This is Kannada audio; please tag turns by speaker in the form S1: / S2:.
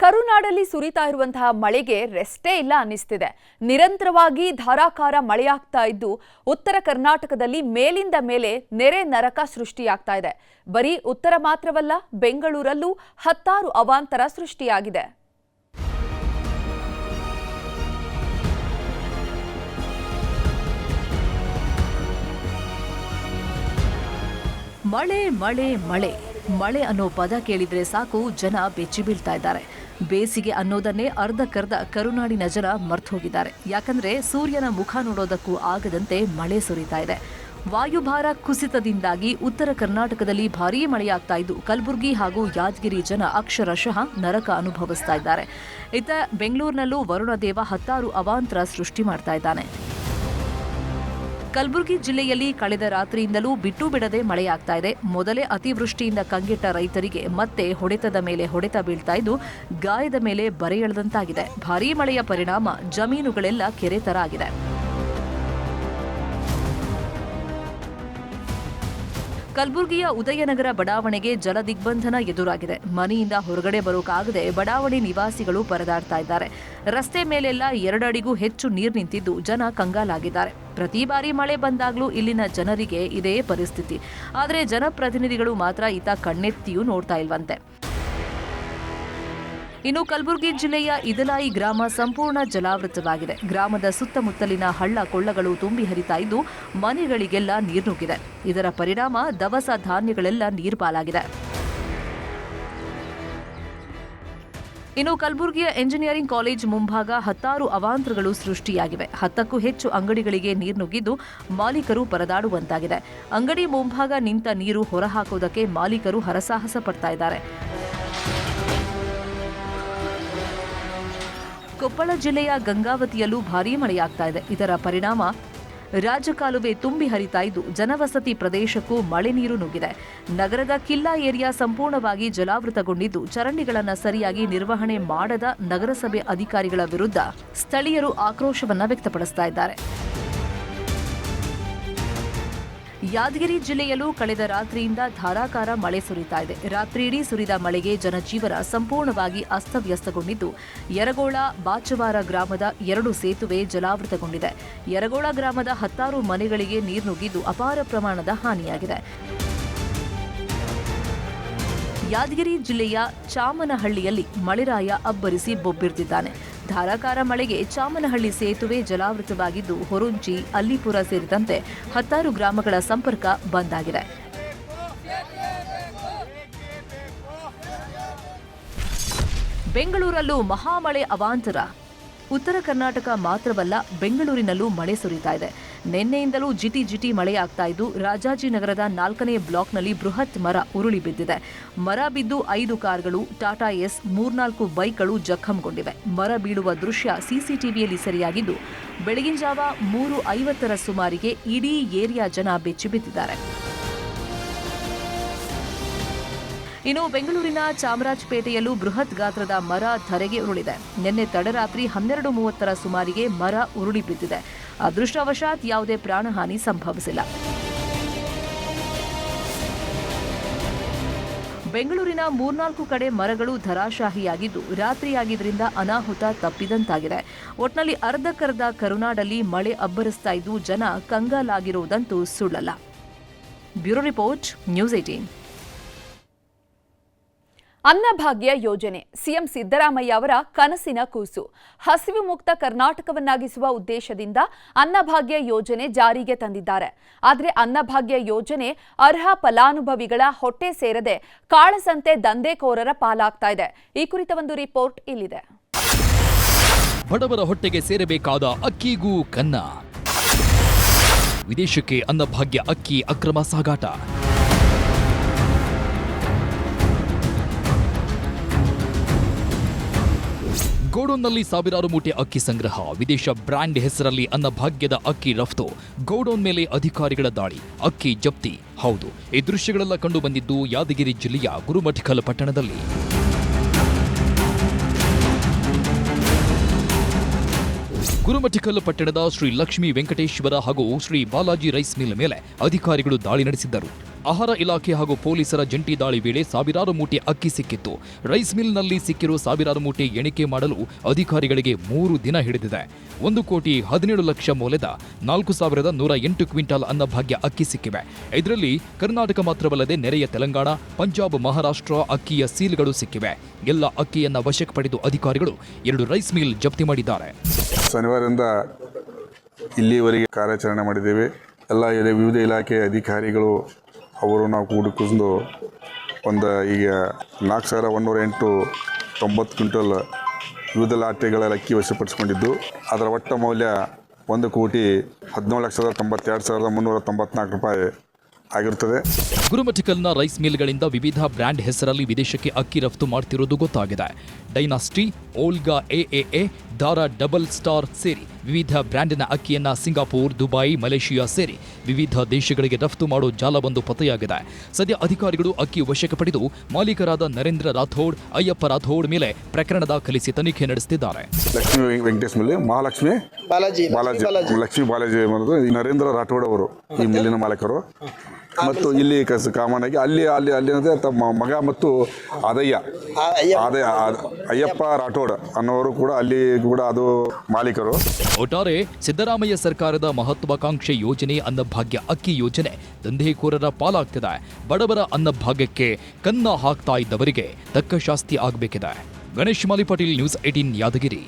S1: ಕರುನಾಡಲ್ಲಿ ಸುರಿತಾ ಇರುವಂತಹ ಮಳೆಗೆ ರೆಸ್ಟೇ ಇಲ್ಲ ಅನ್ನಿಸ್ತಿದೆ. ನಿರಂತರವಾಗಿ ಧಾರಾಕಾರ ಮಳೆಯಾಗ್ತಾ ಇದ್ದು ಉತ್ತರ ಕರ್ನಾಟಕದಲ್ಲಿ ಮೇಲಿಂದ ಮೇಲೆ ನೆರೆ ನರಕ ಸೃಷ್ಟಿಯಾಗ್ತಾ ಇದೆ. ಬರೀ ಉತ್ತರ ಮಾತ್ರವಲ್ಲ, ಬೆಂಗಳೂರಲ್ಲೂ ಹತ್ತಾರು ಅವಾಂತರ ಸೃಷ್ಟಿಯಾಗಿದೆ.
S2: ಮಳೆ ಮಳೆ ಮಳೆ ಮಳೆ ಅನ್ನೋ ಪದ ಕೇಳಿದ್ರೆ ಸಾಕು ಜನ ಬೆಚ್ಚಿ ಬೀಳ್ತಾ ಇದ್ದಾರೆ. ಬೇಸಿಗೆ ಅನ್ನೋದನ್ನೇ ಅರ್ಧಕ್ಕರ್ಧ ಕರುನಾಡಿನ ಜನ ಮರ್ತು ಹೋಗಿದ್ದಾರೆ. ಯಾಕಂದ್ರೆ ಸೂರ್ಯನ ಮುಖ ನೋಡೋದಕ್ಕೂ ಆಗದಂತೆ ಮಳೆ ಸುರಿತಾ ಇದೆ. ವಾಯುಭಾರ ಕುಸಿತದಿಂದಾಗಿ ಉತ್ತರ ಕರ್ನಾಟಕದಲ್ಲಿ ಭಾರೀ ಮಳೆಯಾಗ್ತಾ ಇದ್ದು ಕಲಬುರಗಿ ಹಾಗೂ ಯಾದಗಿರಿ ಜನ ಅಕ್ಷರಶಃ ನರಕ ಅನುಭವಿಸ್ತಾ ಇದ್ದಾರೆ. ಇತ್ತ ಬೆಂಗಳೂರಿನಲ್ಲೂ ವರುಣದೇವ ಹತ್ತಾರು ಅವಾಂತರ ಸೃಷ್ಟಿ ಮಾಡ್ತಾ ಇದ್ದಾನೆ. ಕಲಬುರಗಿ ಜಿಲ್ಲೆಯಲ್ಲಿ ಕಳೆದ ರಾತ್ರಿಯಿಂದಲೂ ಬಿಟ್ಟು ಬಿಡದೆ ಮಳೆಯಾಗ್ತಾ ಇದೆ. ಮೊದಲೇ ಅತಿವೃಷ್ಟಿಯಿಂದ ಕಂಗೆಟ್ಟ ರೈತರಿಗೆ ಮತ್ತೆ ಹೊಡೆತದ ಮೇಲೆ ಹೊಡೆತ ಬೀಳ್ತಾ ಇದ್ದು ಗಾಯದ ಮೇಲೆ ಬರೆ ಎಳೆದಂತಾಗಿದೆ. ಭಾರೀ ಮಳೆಯ ಪರಿಣಾಮ ಜಮೀನುಗಳೆಲ್ಲ ಕೆರೆ ತರ ಆಗಿದೆ. ಕಲಬುರಗಿಯ ಉದಯನಗರ ಬಡಾವಣೆಗೆ ಜಲ ದಿಗ್ಬಂಧನ ಎದುರಾಗಿದೆ. ಮನೆಯಿಂದ ಹೊರಗಡೆ ಬರೋಕಾಗದೆ ಬಡಾವಣೆ ನಿವಾಸಿಗಳು ಪರದಾಡ್ತಾ ಇದ್ದಾರೆ. ರಸ್ತೆ ಮೇಲೆಲ್ಲ 2 ಅಡಿಗೂ ಹೆಚ್ಚು ನೀರು ನಿಂತಿದ್ದು ಜನ ಕಂಗಾಲಾಗಿದ್ದಾರೆ. ಪ್ರತಿ ಬಾರಿ ಮಳೆ ಬಂದಾಗ್ಲೂ ಇಲ್ಲಿನ ಜನರಿಗೆ ಇದೇ ಪರಿಸ್ಥಿತಿ. ಆದರೆ ಜನಪ್ರತಿನಿಧಿಗಳು ಮಾತ್ರ ಈತ ಕಣ್ಣೆತ್ತಿಯೂ ನೋಡ್ತಾ ಇಲ್ವಂತೆ. ಇನ್ನು ಕಲಬುರಗಿ ಜಿಲ್ಲೆಯ ಇದಲಾಯಿ ಗ್ರಾಮ ಸಂಪೂರ್ಣ ಜಲಾವೃತವಾಗಿದೆ. ಗ್ರಾಮದ ಸುತ್ತಮುತ್ತಲಿನ ಹಳ್ಳ ಕೊಳ್ಳಗಳು ತುಂಬಿ ಹರಿತಾ ಇದ್ದು ಮನೆಗಳಿಗೆಲ್ಲ ನೀರು ನುಗ್ಗಿದೆ. ಇದರ ಪರಿಣಾಮ ದವಸ ಧಾನ್ಯಗಳೆಲ್ಲ ನೀರ್ಪಾಲಾಗಿದೆ. ಇನ್ನು ಕಲಬುರಗಿಯ ಎಂಜಿನಿಯರಿಂಗ್ ಕಾಲೇಜ್ ಮುಂಭಾಗ ಹತ್ತಾರು ಅವಾಂತರಗಳು ಸೃಷ್ಟಿಯಾಗಿವೆ. 10ಕ್ಕೂ ಹೆಚ್ಚು ಅಂಗಡಿಗಳಿಗೆ ನೀರು ನುಗ್ಗಿದ್ದು ಮಾಲೀಕರು ಪರದಾಡುವಂತಾಗಿದೆ. ಅಂಗಡಿ ಮುಂಭಾಗ ನಿಂತ ನೀರು ಹೊರಹಾಕುವುದಕ್ಕೆ ಮಾಲೀಕರು ಹರಸಾಹಸ ಪಡ್ತಾ ಇದ್ದಾರೆ. ಕೊಪ್ಪಳ ಜಿಲ್ಲೆಯ ಗಂಗಾವತಿಯಲ್ಲೂ ಭಾರೀ ಮಳೆಯಾಗ್ತಾ ಇದೆ. ಇದರ ಪರಿಣಾಮ ರಾಜಕಾಲುವೆ ತುಂಬಿ ಹರಿತಾ ಇದ್ದು ಜನವಸತಿ ಪ್ರದೇಶಕ್ಕೂ ಮಳೆ ನೀರು ನುಗ್ಗಿದೆ. ನಗರದ ಕಿಲ್ಲಾ ಏರಿಯಾ ಸಂಪೂರ್ಣವಾಗಿ ಜಲಾವೃತಗೊಂಡಿದ್ದು ಚರಂಡಿಗಳನ್ನು ಸರಿಯಾಗಿ ನಿರ್ವಹಣೆ ಮಾಡದ ನಗರಸಭೆ ಅಧಿಕಾರಿಗಳ ವಿರುದ್ಧ ಸ್ಥಳೀಯರು ಆಕ್ರೋಶವನ್ನ ವ್ಯಕ್ತಪಡಿಸ್ತಾ ಇದ್ದಾರೆ. ಯಾದಗಿರಿ ಜಿಲ್ಲೆಯಲ್ಲೂ ಕಳೆದ ರಾತ್ರಿಯಿಂದ ಧಾರಾಕಾರ ಮಳೆ ಸುರಿತಾ ಇದೆ. ರಾತ್ರಿಯಿಡೀ ಸುರಿದ ಮಳೆಗೆ ಜನಜೀವನ ಸಂಪೂರ್ಣವಾಗಿ ಅಸ್ತವ್ಯಸ್ತಗೊಂಡಿದ್ದು ಯರಗೋಳ ಬಾಚವಾರ ಗ್ರಾಮದ 2 ಸೇತುವೆ ಜಲಾವೃತಗೊಂಡಿದೆ. ಯರಗೋಳ ಗ್ರಾಮದ ಹತ್ತಾರು ಮನೆಗಳಿಗೆ ನೀರು ನುಗ್ಗಿದ್ದು ಅಪಾರ ಪ್ರಮಾಣದ ಹಾನಿಯಾಗಿದೆ. ಯಾದಗಿರಿ ಜಿಲ್ಲೆಯ ಚಾಮನಹಳ್ಳಿಯಲ್ಲಿ ಮಳೆರಾಯ ಅಬ್ಬರಿಸಿ ಬೊಬ್ಬಿರ್ತಿದ್ದಾನೆ. ಧಾರಾಕಾರ ಮಳೆಗೆ ಚಾಮನಹಳ್ಳಿ ಸೇತುವೆ ಜಲಾವೃತವಾಗಿದ್ದು ಹೊರುಂಚಿ, ಅಲ್ಲಿಪುರ ಸೇರಿದಂತೆ ಹತ್ತಾರು ಗ್ರಾಮಗಳ ಸಂಪರ್ಕ ಬಂದ್ ಆಗಿದೆ. ಬೆಂಗಳೂರಲ್ಲೂ ಮಹಾಮಳೆ ಅವಾಂತರ. ಉತ್ತರ ಕರ್ನಾಟಕ ಮಾತ್ರವಲ್ಲ, ಬೆಂಗಳೂರಿನಲ್ಲೂ ಮಳೆ ಸುರಿತಾ ಇದೆ. ನಿನ್ನೆಯಿಂದಲೂ ಜಿಟಿ ಜಿಟಿ ಮಳೆಯಾಗ್ತಾ ಇದ್ದು ರಾಜಾಜಿನಗರದ 4ನೇ ಬ್ಲಾಕ್ನಲ್ಲಿ ಬೃಹತ್ ಮರ ಉರುಳಿ ಬಿದ್ದಿದೆ. ಮರ ಬಿದ್ದು 5 ಕಾರ್ಗಳು, ಟಾಟಾ ಎಸ್, 3-4 ಬೈಕ್ಗಳು ಜಖಂಗೊಂಡಿವೆ. ಮರ ಬೀಳುವ ದೃಶ್ಯ ಸಿಸಿಟಿವಿಯಲ್ಲಿ ಸೆರೆಯಾಗಿದ್ದು ಬೆಳಗಿನ ಜಾವ 3:50ರ ಸುಮಾರಿಗೆ ಇಡೀ ಏರಿಯಾ ಜನ ಬೆಚ್ಚಿ ಬಿದ್ದಿದ್ದಾರೆ. ಇನ್ನು ಬೆಂಗಳೂರಿನ ಚಾಮರಾಜಪೇಟೆಯಲ್ಲೂ ಬೃಹತ್ ಗಾತ್ರದ ಮರ ಧರೆಗೆ ಉರುಳಿದೆ. ನಿನ್ನೆ ತಡರಾತ್ರಿ 12:30ರ ಸುಮಾರಿಗೆ ಮರ ಉರುಳಿ ಬಿದ್ದಿದೆ. ಅದೃಷ್ಟವಶಾತ್ ಯಾವುದೇ ಪ್ರಾಣಹಾನಿ ಸಂಭವಿಸಿಲ್ಲ. ಬೆಂಗಳೂರಿನ 3-4 ಕಡೆ ಮರಗಳು ಧರಾಶಾಹಿಯಾಗಿದ್ದು ರಾತ್ರಿಯಾಗಿದ್ದರಿಂದ ಅನಾಹುತ ತಪ್ಪಿದಂತಾಗಿದೆ. ಒಟ್ನಲ್ಲಿ ಅರ್ಧಕ್ಕರ್ಧ ಕರುನಾಡಲ್ಲಿ ಮಳೆ ಅಬ್ಬರಿಸ್ತಾ ಇದ್ದು ಜನ ಕಂಗಾಲಾಗಿರುವುದಂತೂ ಸುಳ್ಳಲ್ಲ. Bureau report, news 18.
S1: ಅನ್ನಭಾಗ್ಯ ಯೋಜನೆ ಸಿಎಂ ಸಿದ್ದರಾಮಯ್ಯ ಅವರ ಕನಸಿನ ಕೂಸು. ಹಸಿವು ಮುಕ್ತ ಕರ್ನಾಟಕವನ್ನಾಗಿಸುವ ಉದ್ದೇಶದಿಂದ ಅನ್ನಭಾಗ್ಯ ಯೋಜನೆ ಜಾರಿಗೆ ತಂದಿದ್ದಾರೆ. ಆದರೆ ಅನ್ನಭಾಗ್ಯ ಯೋಜನೆ ಅರ್ಹ ಫಲಾನುಭವಿಗಳ ಹೊಟ್ಟೆ ಸೇರದೆ ಕಾಳಸಂತೆ ದಂಧೆಕೋರರ ಪಾಲಾಗ್ತಾ ಇದೆ. ಈ ಕುರಿತ ಒಂದು ರಿಪೋರ್ಟ್ ಇಲ್ಲಿದೆ.
S3: ಬಡವರ ಹೊಟ್ಟೆಗೆ ಸೇರಬೇಕಾದ ಅಕ್ಕಿಗೂ ಕನ್ನ. ವಿದೇಶಕ್ಕೆ ಅನ್ನಭಾಗ್ಯ ಅಕ್ಕಿ ಅಕ್ರಮ ಸಾಗಾಟ. ಗೋಡೌನ್ನಲ್ಲಿ ಸಾವಿರಾರು ಮೂಟೆ ಅಕ್ಕಿ ಸಂಗ್ರಹ. ವಿದೇಶ ಬ್ರ್ಯಾಂಡ್ ಹೆಸರಲ್ಲಿ ಅನ್ನಭಾಗ್ಯದ ಅಕ್ಕಿ ರಫ್ತು. ಗೋಡೌನ್ ಮೇಲೆ ಅಧಿಕಾರಿಗಳ ದಾಳಿ, ಅಕ್ಕಿ ಜಪ್ತಿ. ಹೌದು, ಈ ದೃಶ್ಯಗಳೆಲ್ಲ ಕಂಡು ಬಂದಿದ್ದು ಯಾದಗಿರಿ ಜಿಲ್ಲೆಯ ಗುರುಮಠಕಲ್ ಪಟ್ಟಣದಲ್ಲಿ. ಗುರುಮಠಕಲ್ ಪಟ್ಟಣದ ಶ್ರೀ ಲಕ್ಷ್ಮೀ ವೆಂಕಟೇಶ್ವರ ಹಾಗೂ ಶ್ರೀ ಬಾಲಾಜಿ ರೈಸ್ ಮಿಲ್ ಮೇಲೆ ಅಧಿಕಾರಿಗಳು ದಾಳಿ ನಡೆಸಿದ್ದರು. ಆಹಾರ ಇಲಾಖೆ ಹಾಗೂ ಪೊಲೀಸರ ಜಂಟಿ ದಾಳಿ ವೇಳೆ ಸಾವಿರಾರು ಮೂಟೆ ಅಕ್ಕಿ ಸಿಕ್ಕಿತ್ತು. ರೈಸ್ ಮಿಲ್ನಲ್ಲಿ ಸಿಕ್ಕಿರೋ ಸಾವಿರಾರು ಮೂಟೆ ಎಣಿಕೆ ಮಾಡಲು ಅಧಿಕಾರಿಗಳಿಗೆ 3 ದಿನ ಹಿಡಿದಿದೆ. 1,17,00,000 ಮೌಲ್ಯದ 4,108 ಕ್ವಿಂಟಾಲ್ ಅನ್ನಭಾಗ್ಯ ಅಕ್ಕಿ ಸಿಕ್ಕಿವೆ. ಇದರಲ್ಲಿ ಕರ್ನಾಟಕ ಮಾತ್ರವಲ್ಲದೆ ನೆರೆಯ ತೆಲಂಗಾಣ, ಪಂಜಾಬ್, ಮಹಾರಾಷ್ಟ್ರ ಅಕ್ಕಿಯ ಸೀಲ್ಗಳು ಸಿಕ್ಕಿವೆ. ಎಲ್ಲ ಅಕ್ಕಿಯನ್ನ ವಶಕ್ಕೆ ಪಡೆದು ಅಧಿಕಾರಿಗಳು 2 ರೈಸ್ ಮಿಲ್ ಜಪ್ತಿ ಮಾಡಿದ್ದಾರೆ.
S4: ಶನಿವಾರದಿಂದ ಇಲ್ಲಿವರೆಗೆ ಕಾರ್ಯಾಚರಣೆ ಮಾಡಿದ್ದೇವೆ. ಎಲ್ಲ ವಿವಿಧ ಇಲಾಖೆ ಅಧಿಕಾರಿಗಳು ಅವರು ನಾವು ಕೂಡಿಕೊಂಡು ಈಗ 4,108 ಕ್ವಿಂಟಲ್ ವಿವಿಧ ಲಾಟೆಗಳ ಅಕ್ಕಿ ವಶಪಡಿಸಿಕೊಂಡಿದ್ದು, ಅದರ ಒಟ್ಟ ಮೌಲ್ಯ 1,17,92,394 ರೂಪಾಯಿ ಆಗಿರುತ್ತದೆ.
S3: ಗುರುಮಠಕಲ್ನ ರೈಸ್ ಮಿಲ್ಗಳಿಂದ ವಿವಿಧ ಬ್ರ್ಯಾಂಡ್ ಹೆಸರಲ್ಲಿ ವಿದೇಶಕ್ಕೆ ಅಕ್ಕಿ ರಫ್ತು ಮಾಡ್ತಿರೋದು ಗೊತ್ತಾಗಿದೆ. ಡೈನಾಸ್ಟಿ, ಓಲ್ಗಾ, ಎಎಎ, ದಾರಾ, ಡಬಲ್ ಸ್ಟಾರ್ ಸೇರಿ ವಿವಿಧ ಬ್ರ್ಯಾಂಡಿನ ಅಕ್ಕಿಯನ್ನ ಸಿಂಗಾಪುರ್, ದುಬೈ, ಮಲೇಷಿಯಾ ಸೇರಿ ವಿವಿಧ ದೇಶಗಳಿಗೆ ರಫ್ತು ಮಾಡೋ ಜಾಲವೊಂದು ಪತ್ತೆಯಾಗಿದೆ. ಸದ್ಯ ಅಧಿಕಾರಿಗಳು ಅಕ್ಕಿ ವಶಕ್ಕೆ ಪಡೆದು ಮಾಲೀಕರಾದ ನರೇಂದ್ರ ರಾಥೋಡ್, ಅಯ್ಯಪ್ಪ ರಾಥೋಡ್ ಮೇಲೆ ಪ್ರಕರಣ ದಾಖಲಿಸಿ ತನಿಖೆ ನಡೆಸುತ್ತಿದ್ದಾರೆ.
S4: ಲಕ್ಷ್ಮೀ ವೆಂಕಟೇಶ್ ಮಿಲ್, ಮಹಾಲಕ್ಷ್ಮಿ ಲಕ್ಷ್ಮೀ ಬಾಲಾಜಿ ಅನ್ನೋದು ನರೇಂದ್ರ ರಾಠೋಡ್ ಅವರು ಈ ಮಿಲ್ಲಿನ ಮಾಲೀಕರು. ಮತ್ತು ಇಲ್ಲಿ ಕಾಮನ್ ಆಗಿ ಅಲ್ಲಿ ತಮ್ಮ ಮಗ ಮತ್ತು ಅಯ್ಯಪ್ಪ ರಾಠೋಡ್ ಅನ್ನೋರು ಕೂಡ ಅಲ್ಲಿ ಕೂಡ ಅದು ಮಾಲೀಕರು.
S3: ಒಟ್ಟಾರೆ ಸಿದ್ದರಾಮಯ್ಯ ಸರ್ಕಾರದ ಮಹತ್ವಾಕಾಂಕ್ಷೆ ಯೋಜನೆ ಅನ್ನಭಾಗ್ಯ ಅಕ್ಕಿ ಯೋಜನೆ ದಂಧೆಕೋರರ ಪಾಲಾಗ್ತಿದೆ. ಬಡವರ ಅನ್ನಭಾಗ್ಯಕ್ಕೆ ಕನ್ನ ಹಾಕ್ತಾ ಇದ್ದವರಿಗೆ ತಕ್ಕ ಶಾಸ್ತಿ ಆಗಬೇಕಿದೆ. ಗಣೇಶ್ ಮಾಲಿ ಪಾಟೀಲ್, ನ್ಯೂಸ್ 18 ಯಾದಗಿರಿ.